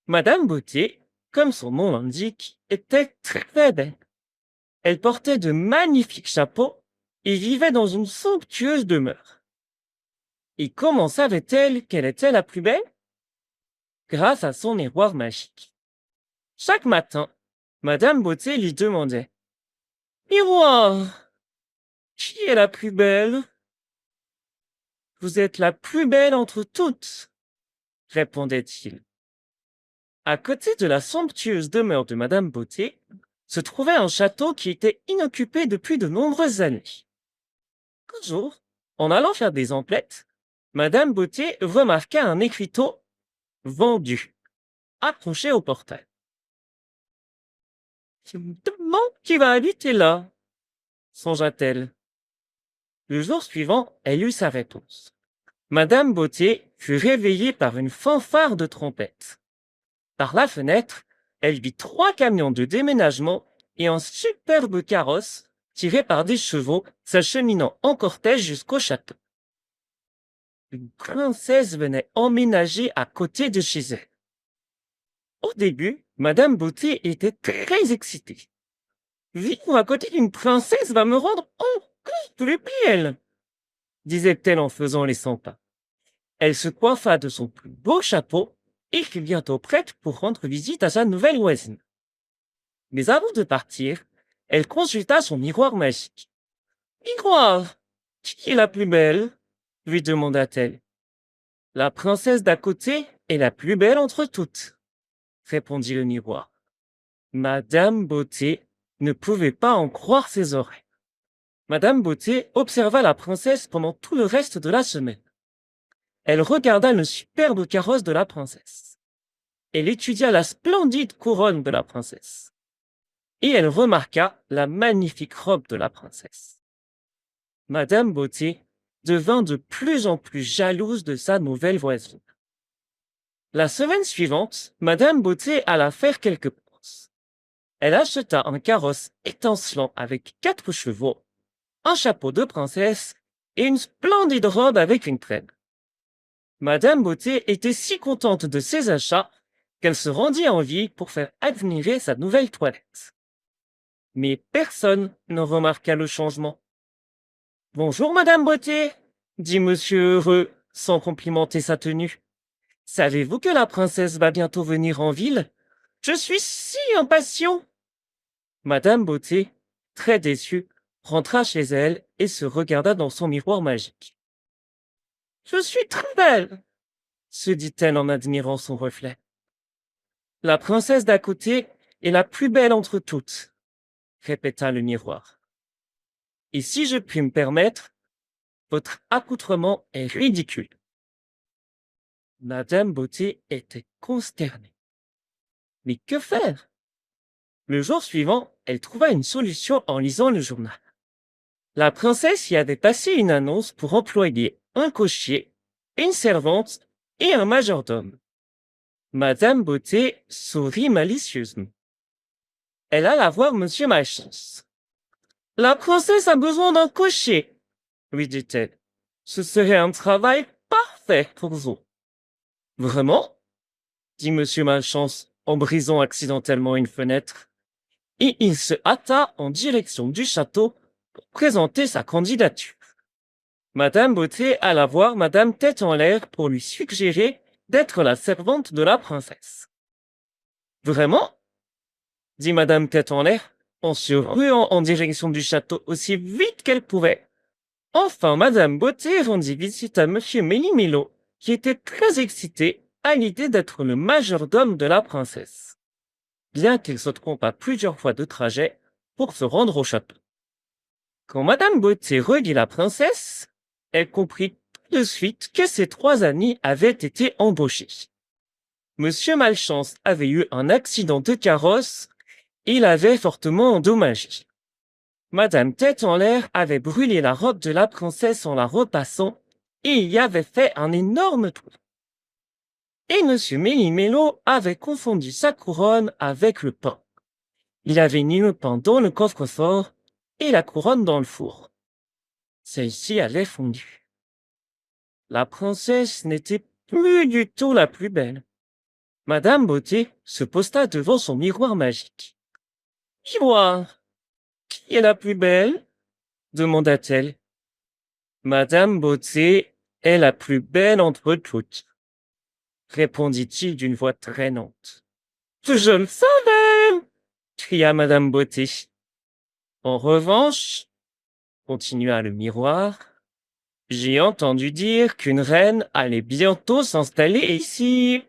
Madame Beauté, comme son nom l'indique, était très belle. Elle portait de magnifiques chapeaux et vivait dans une somptueuse demeure. Et comment savait-elle qu'elle était la plus belle? Grâce à son miroir magique. Chaque matin, Madame Beauté lui demandait: Miroir, qui est la plus belle? Vous êtes la plus belle entre toutes, répondait-il. À côté de la somptueuse demeure de Madame Beauté se trouvait un château qui était inoccupé depuis de nombreuses années. Un jour, en allant faire des emplettes, Madame Beauté remarqua un écriteau vendu, accroché au portail. Je me demande qui va habiter là, songea-t-elle. Le jour suivant, elle eut sa réponse. Madame Beauté fut réveillée par une fanfare de trompettes. Par la fenêtre, elle vit 3 camions de déménagement et un superbe carrosse tiré par des chevaux s'acheminant en cortège jusqu'au château. Une princesse venait emménager à côté de chez elle. Au début, Madame Beauté était très excitée. Vivre à côté d'une princesse va me rendre encore plus belle, disait-elle en faisant les 100 pas. Elle se coiffa de son plus beau chapeau et fut bientôt prête pour rendre visite à sa nouvelle voisine. Mais avant de partir, elle consulta son miroir magique. Miroir, qui est la plus belle? Lui demanda-t-elle. La princesse d'à côté est la plus belle entre toutes, répondit le miroir. Madame Beauté ne pouvait pas en croire ses oreilles. Madame Beauté observa la princesse pendant tout le reste de la semaine. Elle regarda le superbe carrosse de la princesse. Elle étudia la splendide couronne de la princesse. Et elle remarqua la magnifique robe de la princesse. Madame Beauté devint de plus en plus jalouse de sa nouvelle voisine. La semaine suivante, Madame Beauté alla faire quelques courses. Elle acheta un carrosse étincelant avec 4 chevaux, un chapeau de princesse et une splendide robe avec une traîne. Madame Beauté était si contente de ses achats qu'elle se rendit en ville pour faire admirer sa nouvelle toilette. Mais personne ne remarqua le changement. Bonjour, Madame Beauté, dit Monsieur Heureux, sans complimenter sa tenue. Savez-vous que la princesse va bientôt venir en ville? Je suis si impatient. Madame Beauté, très déçue, rentra chez elle et se regarda dans son miroir magique. Je suis très belle, se dit-elle en admirant son reflet. La princesse d'à côté est la plus belle entre toutes, répéta le miroir. Et si je puis me permettre, votre accoutrement est ridicule. Madame Beauté était consternée. Mais que faire? Le jour suivant, elle trouva une solution en lisant le journal. La princesse y avait passé une annonce pour employer un cocher, une servante et un majordome. Madame Beauté sourit malicieusement. Elle alla voir Monsieur Malchance. La princesse a besoin d'un cocher, lui dit-elle. Ce serait un travail parfait pour vous. Vraiment? Dit Monsieur Malchance en brisant accidentellement une fenêtre. Et il se hâta en direction du château pour présenter sa candidature. Madame Beauté alla voir Madame Tête en l'air pour lui suggérer d'être la servante de la princesse. Vraiment? Dit Madame Tête en l'air, en se ruant en direction du château aussi vite qu'elle pouvait. Enfin, Madame Beauté rendit visite à Monsieur Méli-Mélo, qui était très excité à l'idée d'être le majordome de la princesse, bien qu'il se trompa plusieurs fois de trajet pour se rendre au château. Quand Madame Beauté revit la princesse, elle comprit tout de suite que ses 3 amis avaient été embauchés. Monsieur Malchance avait eu un accident de carrosse et il avait fortement endommagé. Madame Tête en l'air avait brûlé la robe de la princesse en la repassant et il y avait fait un énorme trou. Et Monsieur Méli-Mélo avait confondu sa couronne avec le pain. Il avait mis le pain dans le coffre-fort et la couronne dans le four. Celle-ci avait fondu. La princesse n'était plus du tout la plus belle. Madame Beauté se posta devant son miroir magique. « Miroir, qui est la plus belle ?» demanda-t-elle. « Madame Beauté est la plus belle entre toutes, » répondit-il d'une voix traînante. « Je le savais !» cria Madame Beauté. « En revanche, continua le miroir, j'ai entendu dire qu'une reine allait bientôt s'installer ici.